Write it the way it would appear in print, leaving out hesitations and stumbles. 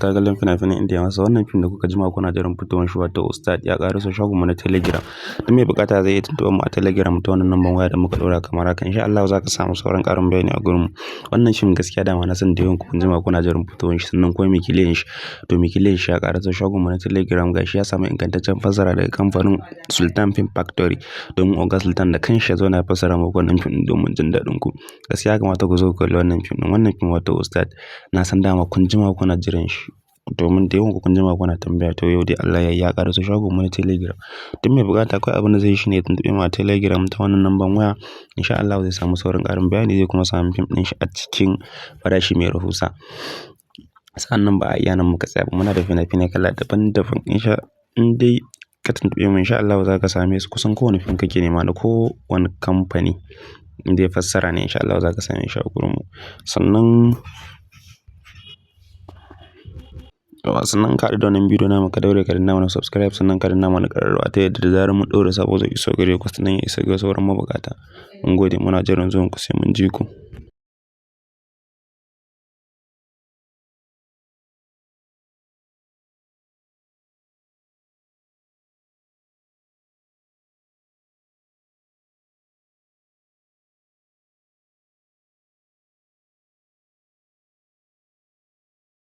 ma'abota kallon fina-finan Indiya masu wannan fim da kuka jima kuna jiran fitowar shi wato Ustad ya ƙaraso shagonmu na Telegram. Duk mai buƙata zai iya tuntuɓar mu a Telegram ta wannan lambar waya da muka ɗora kamar haka. Insha Allah za ka samu sauran ƙarin bayani a gurinmu. Wannan fim gaskiya dama na san da yawan ku kun jima kuna jiran fitowar shi sannan kuma mikiliyan shi. To mikiliyan shi ya ƙaraso shagonmu na Telegram gashi ya samu ingantaccen fassara daga kamfanin Sultan Film Factory. Domin Oga Sultan da kanshi ya zauna ya fassara muku wannan fim ɗin domin jin daɗin ku. Gaskiya ya kamata ku zo ku kalli wannan fim ɗin. Wannan fim wato Ustad na san dama kun jima kuna jiran shi domin da yawan ku kun jima kuna tambaya to yau dai Allah ya ƙaraso shagonmu na Telegram. Duk mai buƙata akwai abin da zai yi shi ne ya tuntuɓe mu a Telegram ta wannan lambar waya. Insha Allah zai samu sauran ƙarin bayani zai kuma samu fim ɗin shi a cikin farashi mai rahusa. Sa'annan ba a iya nan muka tsaya ba muna da fina-finai kala daban-daban in dai ka tuntuɓe mu insha Allah za ka same su kusan kowane fim kake nema da kowane kamfani in dai fassara ne insha Allah za ka same shi a gurinmu. Sannan ka haɗu da wannan bidiyo namu ka daure ka danna mana subscribe sannan ka danna mana ƙararrawa ta yadda da zarar mun ɗora sabo zai iso gare ku sannan ya isa ga sauran mabukata. Mun gode muna jiran zuwan ku sai mun ji ku.